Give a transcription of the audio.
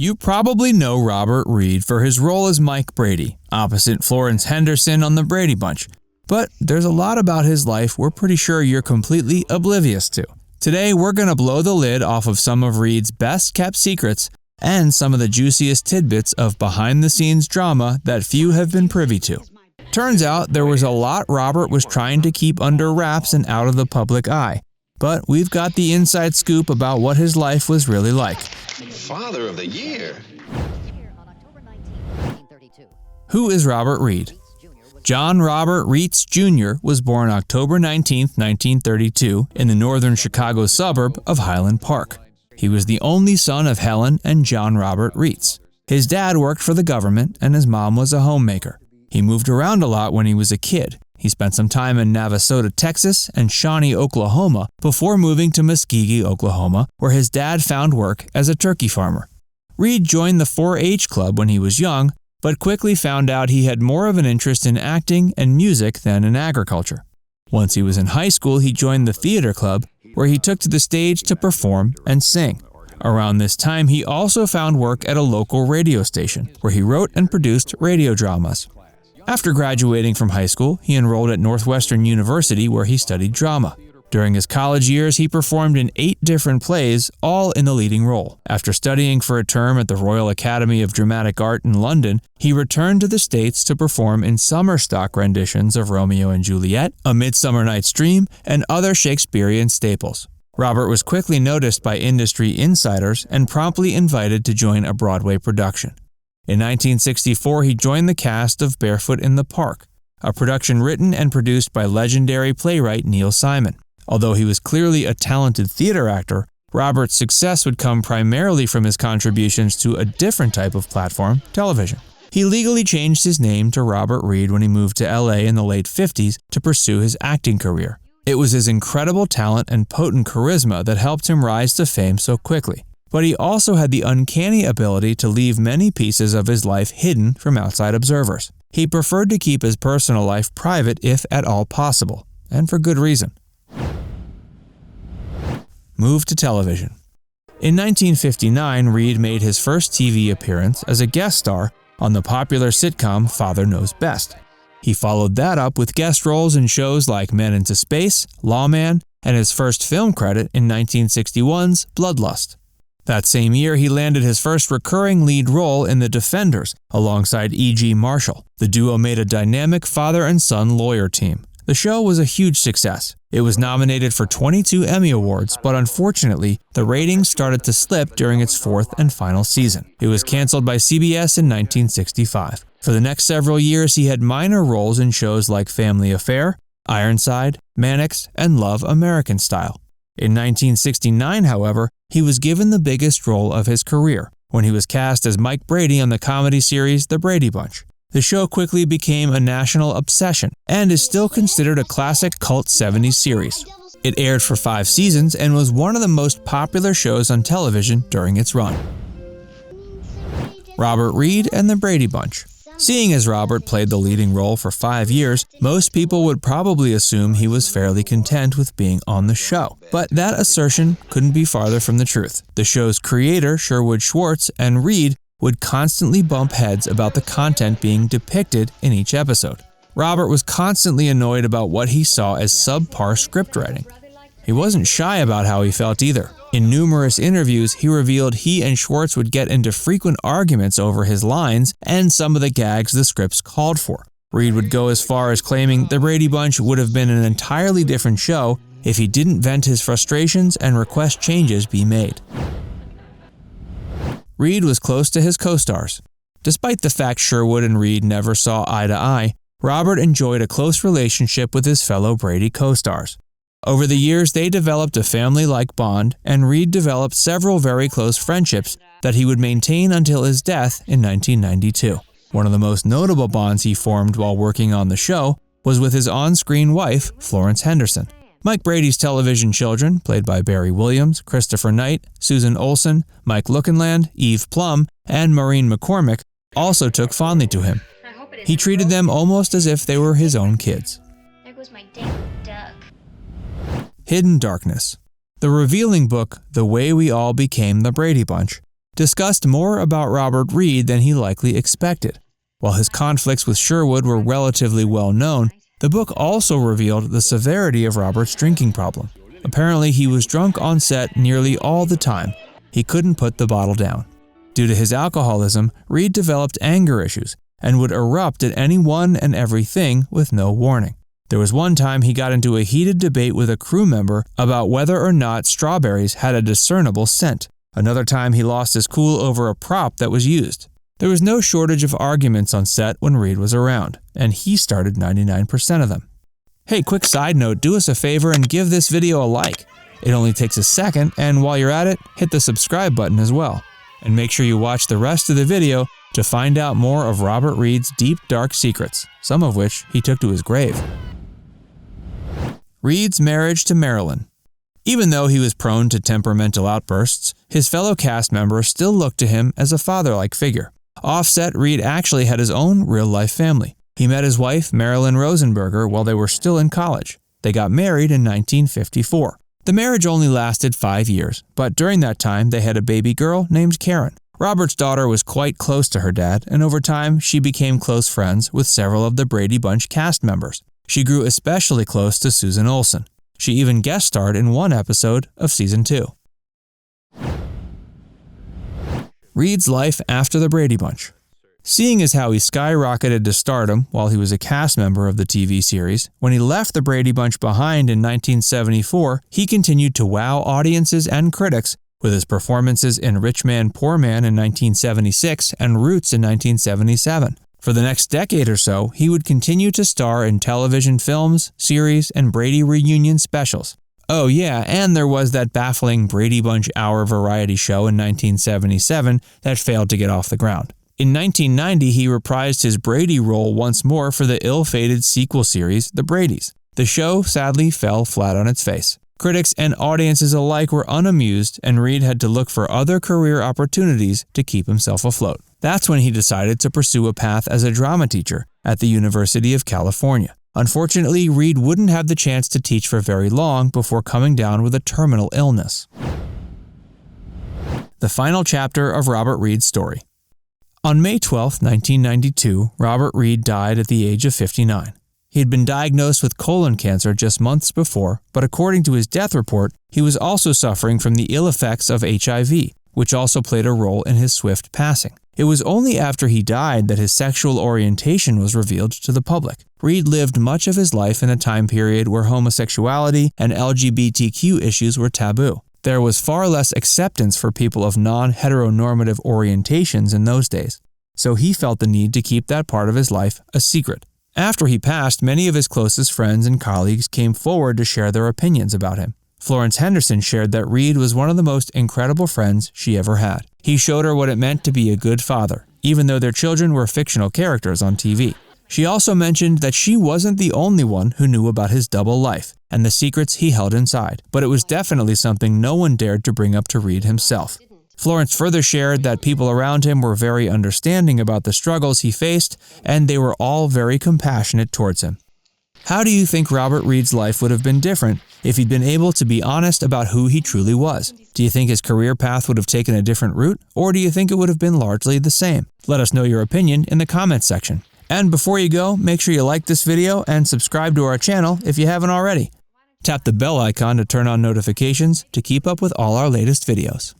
You probably know Robert Reed for his role as Mike Brady, opposite Florence Henderson on The Brady Bunch. But there's a lot about his life we're pretty sure you're completely oblivious to. Today, we're going to blow the lid off of some of Reed's best-kept secrets and some of the juiciest tidbits of behind-the-scenes drama that few have been privy to. Turns out there was a lot Robert was trying to keep under wraps and out of the public eye. But we've got the inside scoop about what his life was really like. Father of the Year. Who is Robert Reed? John Robert Reitz Jr. was born October 19, 1932, in the northern Chicago suburb of Highland Park. He was the only son of Helen and John Robert Reitz. His dad worked for the government and his mom was a homemaker. He moved around a lot when he was a kid. He spent some time in Navasota, Texas and Shawnee, Oklahoma before moving to Muskogee, Oklahoma, where his dad found work as a turkey farmer. Reed joined the 4-H club when he was young, but quickly found out he had more of an interest in acting and music than in agriculture. Once he was in high school, he joined the theater club, where he took to the stage to perform and sing. Around this time, he also found work at a local radio station, where he wrote and produced radio dramas. After graduating from high school, he enrolled at Northwestern University, where he studied drama. During his college years, he performed in 8 different plays, all in the leading role. After studying for a term at the Royal Academy of Dramatic Art in London, he returned to the States to perform in summer stock renditions of Romeo and Juliet, A Midsummer Night's Dream, and other Shakespearean staples. Robert was quickly noticed by industry insiders and promptly invited to join a Broadway production. In 1964, he joined the cast of Barefoot in the Park, a production written and produced by legendary playwright Neil Simon. Although he was clearly a talented theater actor, Robert's success would come primarily from his contributions to a different type of platform, television. He legally changed his name to Robert Reed when he moved to LA in the late 50s to pursue his acting career. It was his incredible talent and potent charisma that helped him rise to fame so quickly. But he also had the uncanny ability to leave many pieces of his life hidden from outside observers. He preferred to keep his personal life private if at all possible, and for good reason. Move to television. In 1959, Reed made his first TV appearance as a guest star on the popular sitcom Father Knows Best. He followed that up with guest roles in shows like Men into Space, Lawman, and his first film credit in 1961's Bloodlust. That same year, he landed his first recurring lead role in The Defenders alongside E.G. Marshall. The duo made a dynamic father and son lawyer team. The show was a huge success. It was nominated for 22 Emmy Awards, but unfortunately, the ratings started to slip during its 4th and final season. It was canceled by CBS in 1965. For the next several years, he had minor roles in shows like Family Affair, Ironside, Mannix, and Love American Style. In 1969, however, he was given the biggest role of his career when he was cast as Mike Brady on the comedy series The Brady Bunch. The show quickly became a national obsession and is still considered a classic cult 70s series. It aired for 5 seasons and was one of the most popular shows on television during its run. Robert Reed and The Brady Bunch. Seeing as Robert played the leading role for 5 years, most people would probably assume he was fairly content with being on the show. But that assertion couldn't be farther from the truth. The show's creator, Sherwood Schwartz, and Reed would constantly bump heads about the content being depicted in each episode. Robert was constantly annoyed about what he saw as subpar script writing. He wasn't shy about how he felt either. In numerous interviews, he revealed he and Schwartz would get into frequent arguments over his lines and some of the gags the scripts called for. Reed would go as far as claiming The Brady Bunch would have been an entirely different show if he didn't vent his frustrations and request changes be made. Reed was close to his co-stars. Despite the fact Sherwood and Reed never saw eye to eye, Robert enjoyed a close relationship with his fellow Brady co-stars. Over the years, they developed a family-like bond, and Reed developed several very close friendships that he would maintain until his death in 1992. One of the most notable bonds he formed while working on the show was with his on-screen wife, Florence Henderson. Mike Brady's television children, played by Barry Williams, Christopher Knight, Susan Olsen, Mike Lookenland, Eve Plum, and Maureen McCormick, also took fondly to him. He treated them almost as if they were his own kids. There goes my dang duck. Hidden Darkness. The revealing book, The Way We All Became the Brady Bunch, discussed more about Robert Reed than he likely expected. While his conflicts with Sherwood were relatively well known, the book also revealed the severity of Robert's drinking problem. Apparently, he was drunk on set nearly all the time. He couldn't put the bottle down. Due to his alcoholism, Reed developed anger issues and would erupt at anyone and everything with no warning. There was one time he got into a heated debate with a crew member about whether or not strawberries had a discernible scent. Another time he lost his cool over a prop that was used. There was no shortage of arguments on set when Reed was around, and he started 99% of them. Hey, quick side note, do us a favor and give this video a like. It only takes a second, and while you're at it, hit the subscribe button as well. And make sure you watch the rest of the video to find out more of Robert Reed's deep, dark secrets, some of which he took to his grave. Reed's marriage to Marilyn. Even though he was prone to temperamental outbursts, his fellow cast members still looked to him as a father-like figure. Offset, Reed actually had his own real-life family. He met his wife, Marilyn Rosenberger, while they were still in college. They got married in 1954. The marriage only lasted 5 years, but during that time they had a baby girl named Karen. Robert's daughter was quite close to her dad, and over time she became close friends with several of the Brady Bunch cast members. She grew especially close to Susan Olsen. She even guest starred in one episode of Season 2. Reed's life after the Brady Bunch. Seeing as how he skyrocketed to stardom while he was a cast member of the TV series, when he left the Brady Bunch behind in 1974, he continued to wow audiences and critics with his performances in Rich Man, Poor Man in 1976 and Roots in 1977. For the next decade or so, he would continue to star in television films, series, and Brady reunion specials. Oh yeah, and there was that baffling Brady Bunch hour variety show in 1977 that failed to get off the ground. In 1990, he reprised his Brady role once more for the ill-fated sequel series, The Bradys. The show sadly fell flat on its face. Critics and audiences alike were unamused, and Reed had to look for other career opportunities to keep himself afloat. That's when he decided to pursue a path as a drama teacher at the University of California. Unfortunately, Reed wouldn't have the chance to teach for very long before coming down with a terminal illness. The final chapter of Robert Reed's story. On May 12, 1992, Robert Reed died at the age of 59. He had been diagnosed with colon cancer just months before, but according to his death report, he was also suffering from the ill effects of HIV, which also played a role in his swift passing. It was only after he died that his sexual orientation was revealed to the public. Reed lived much of his life in a time period where homosexuality and LGBTQ issues were taboo. There was far less acceptance for people of non-heteronormative orientations in those days, so he felt the need to keep that part of his life a secret. After he passed, many of his closest friends and colleagues came forward to share their opinions about him. Florence Henderson shared that Reed was one of the most incredible friends she ever had. He showed her what it meant to be a good father, even though their children were fictional characters on TV. She also mentioned that she wasn't the only one who knew about his double life and the secrets he held inside, but it was definitely something no one dared to bring up to Reed himself. Florence further shared that people around him were very understanding about the struggles he faced, and they were all very compassionate towards him. How do you think Robert Reed's life would have been different if he'd been able to be honest about who he truly was? Do you think his career path would have taken a different route, or do you think it would have been largely the same? Let us know your opinion in the comments section. And before you go, make sure you like this video and subscribe to our channel if you haven't already. Tap the bell icon to turn on notifications to keep up with all our latest videos.